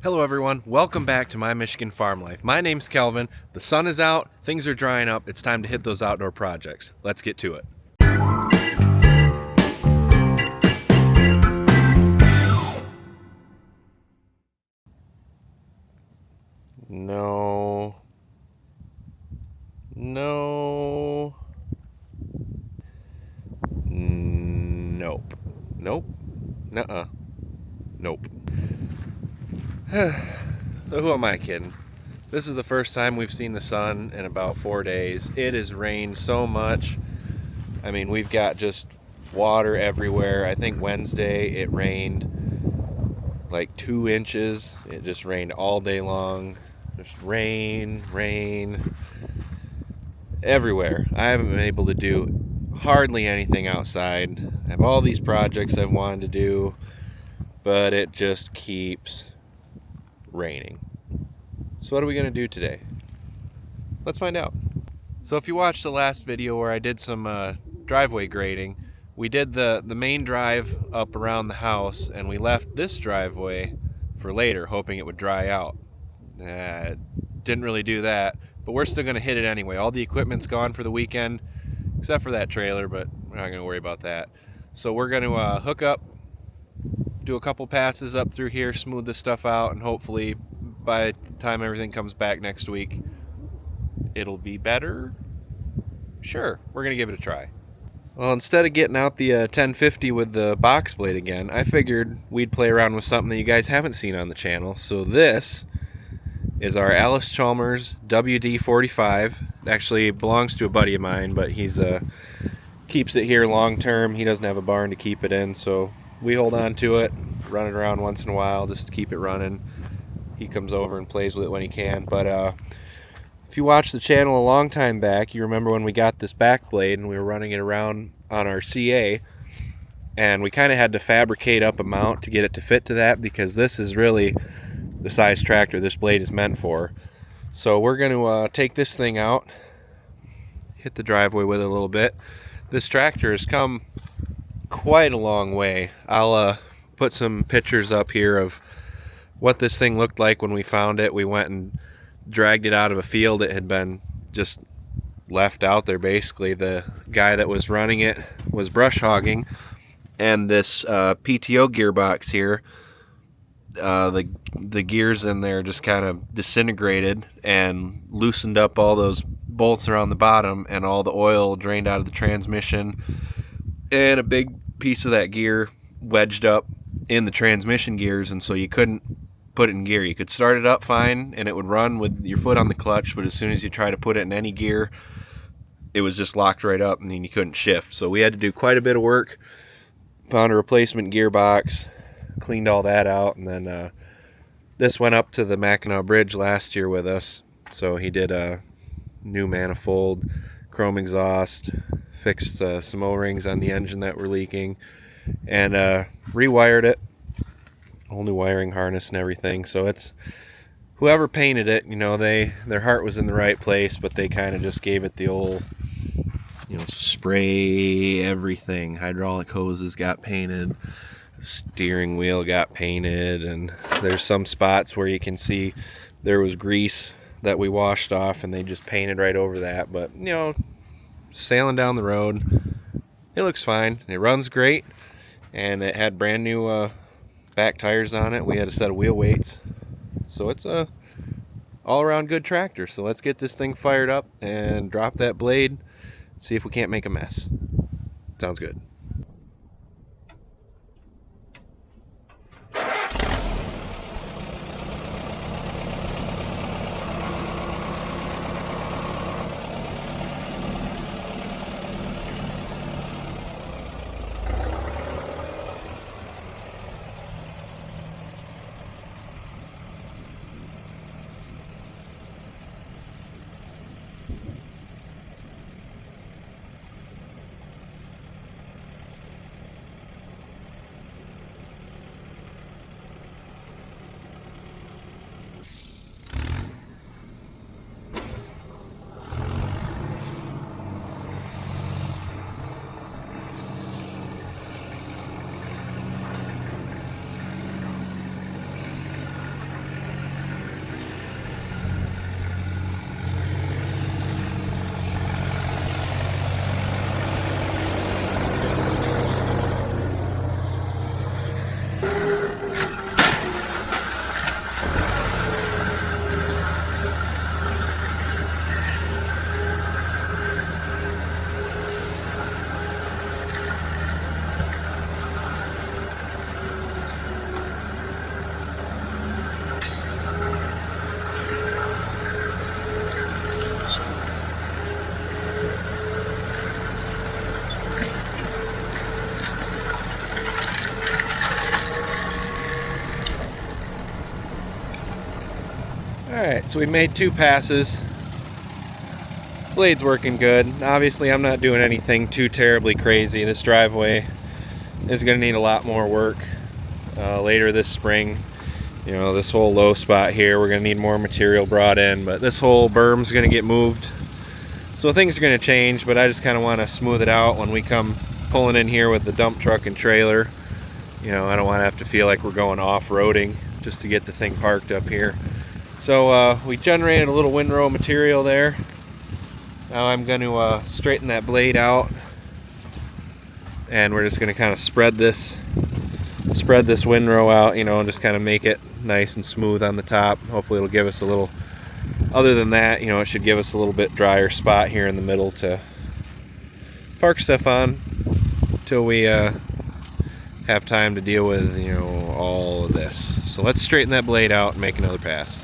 Hello everyone, welcome back to My Michigan Farm Life. My name's Kelvin, the sun is out, things are drying up, it's time to hit those outdoor projects. Let's get to it. No. No. Nope. Nope. Nuh-uh. Nope. Who am I kidding? This is the first time we've seen the sun in about 4 days. It has rained so much. I mean, we've got just water everywhere. I think Wednesday it rained like 2 inches. It just rained all day long. Just rain everywhere. I haven't been able to do hardly anything outside. I have all these projects I've wanted to do, but it just keeps raining. So what are we going to do today? Let's find out. So if you watched the last video where I did some driveway grading, we did the main drive up around the house and we left this driveway for later, hoping it would dry out. Didn't really do that, but we're still going to hit it anyway. All the equipment's gone for the weekend, except for that trailer, but we're not going to worry about that. So we're going to hook up, do a couple passes up through here, smooth this stuff out, and hopefully by the time everything comes back next week, it'll be better. Sure, we're going to give it a try. Well, instead of getting out the 1050 with the box blade again, I figured we'd play around with something that you guys haven't seen on the channel. So this is our Allis-Chalmers WD-45. It actually belongs to a buddy of mine, but he's keeps it here long term. He doesn't have a barn to keep it in, so we hold on to it, run it around once in a while just to keep it running. He comes over and plays with it when he can. But if you watched the channel a long time back, you remember when we got this back blade and we were running it around on our CA, and we kind of had to fabricate up a mount to get it to fit to that, because this is really the size tractor this blade is meant for. So we're going to take this thing out, hit the driveway with it a little bit. This tractor has come quite a long way. I'll put some pictures up here of what this thing looked like when we found it. We went and dragged it out of a field. It had been just left out there basically. The guy that was running it was brush hogging, and this PTO gearbox here, the gears in there just kind of disintegrated and loosened up all those bolts around the bottom, and all the oil drained out of the transmission, and a big piece of that gear wedged up in the transmission gears, and so you couldn't put it in gear. You could start it up fine and it would run with your foot on the clutch, but as soon as you try to put it in any gear, it was just locked right up and then you couldn't shift. So we had to do quite a bit of work. Found a replacement gearbox, cleaned all that out, and then this went up to the Mackinac Bridge last year with us. So he did a new manifold, chrome exhaust, fixed some O-rings on the engine that were leaking, and rewired it. Whole new wiring harness and everything. So it's, whoever painted it, you know, their heart was in the right place, but they kind of just gave it the old, you know, spray everything. Hydraulic hoses got painted, steering wheel got painted, and there's some spots where you can see there was grease that we washed off and they just painted right over that. But you know, sailing down the road, it looks fine. It runs great, and it had brand new back tires on it. We had a set of wheel weights, so it's a all-around good tractor. So let's get this thing fired up and drop that blade, see if we can't make a mess. Sounds good. Alright, so we made 2 passes. Blade's working good. Obviously I'm not doing anything too terribly crazy. This driveway is going to need a lot more work later this spring. You know, this whole low spot here, we're going to need more material brought in, but this whole berm's going to get moved. So things are going to change, but I just kind of want to smooth it out when we come pulling in here with the dump truck and trailer. You know, I don't want to have to feel like we're going off-roading just to get the thing parked up here. So we generated a little windrow material there. Now I'm going to straighten that blade out, and we're just going to kind of spread this windrow out, you know, and just kind of make it nice and smooth on the top. Hopefully it'll give us a little, other than that, you know, it should give us a little bit drier spot here in the middle to park stuff on until we have time to deal with, you know, all of this. So let's straighten that blade out and make another pass.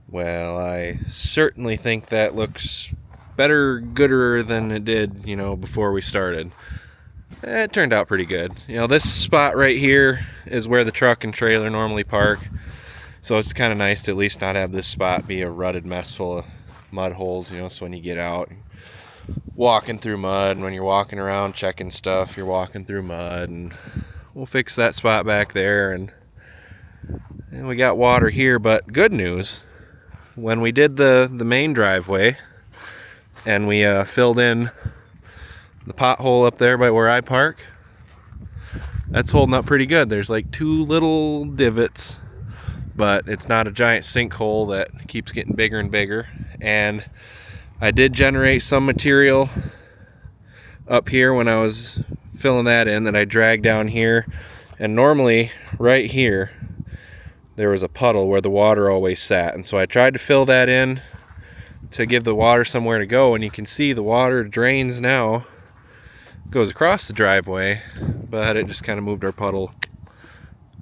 Well, I certainly think that looks better, gooder than it did, you know, before we started. It turned out pretty good. You know, this spot right here is where the truck and trailer normally park. So it's kind of nice to at least not have this spot be a rutted mess full of mud holes, you know, so when you get out, walking through mud, and when you're walking around checking stuff, you're walking through mud, and we'll fix that spot back there, and we got water here. But good news, when we did the main driveway and we filled in the pothole up there by where I park, that's holding up pretty good. There's like 2 little divots, but it's not a giant sinkhole that keeps getting bigger and bigger. And I did generate some material up here when I was filling that in that I dragged down here, and normally right here there was a puddle where the water always sat, and so I tried to fill that in to give the water somewhere to go, and you can see the water drains now, goes across the driveway, but it just kind of moved our puddle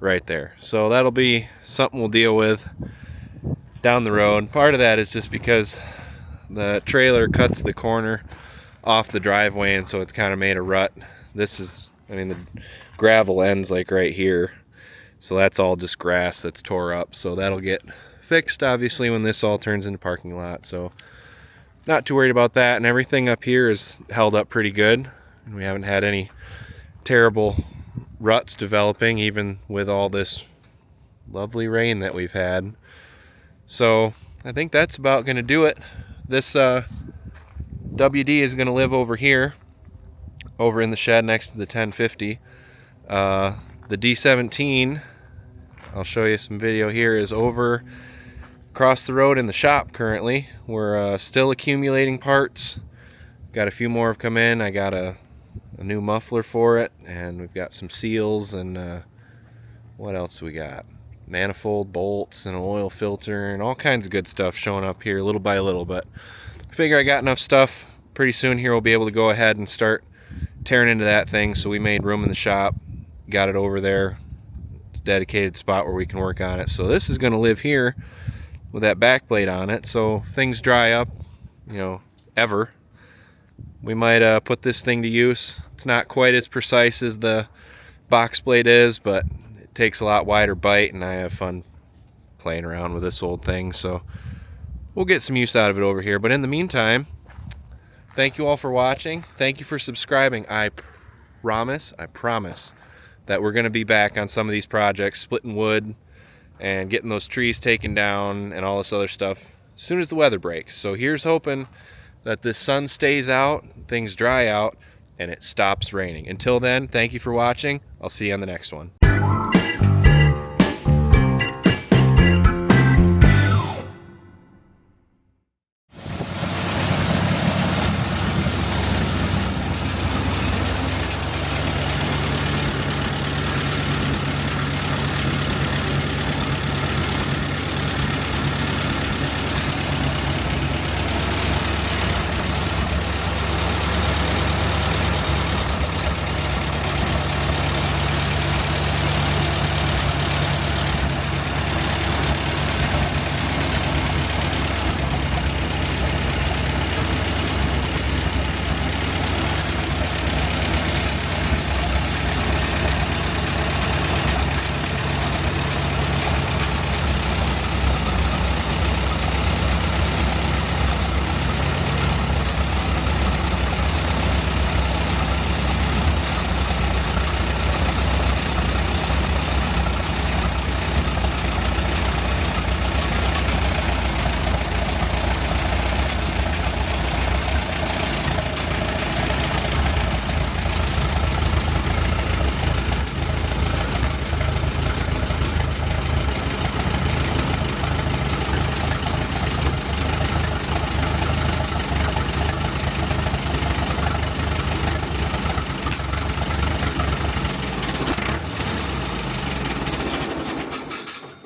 right there. So that'll be something we'll deal with down the road. Part of that is just because the trailer cuts the corner off the driveway, and so it's kind of made a rut. This is, I mean, the gravel ends like right here, so that's all just grass that's tore up. So that'll get fixed obviously when this all turns into parking lot. So not too worried about that, and everything up here is held up pretty good. We haven't had any terrible ruts developing, even with all this lovely rain that we've had. So I think that's about going to do it. This WD is going to live over here. over in the shed next to the 1050. The D17, I'll show you some video here, is over across the road in the shop currently. We're still accumulating parts. Got a few more have come in. I got a new muffler for it, and we've got some seals, and what else we got? Manifold bolts and an oil filter and all kinds of good stuff showing up here little by little. But I figure I got enough stuff. Pretty soon here we'll be able to go ahead and start tearing into that thing. So we made room in the shop, got it over there. It's a dedicated spot where we can work on it. So this is going to live here with that back plate on it. So if things dry up, you know, ever, we might put this thing to use. It's not quite as precise as the box blade is, but it takes a lot wider bite, and I have fun playing around with this old thing. So we'll get some use out of it over here. But in the meantime, thank you all for watching. Thank you for subscribing. I promise that we're going to be back on some of these projects, splitting wood and getting those trees taken down and all this other stuff as soon as the weather breaks. So here's hoping that this sun stays out, things dry out, and it stops raining. Until then, thank you for watching. I'll see you on the next one.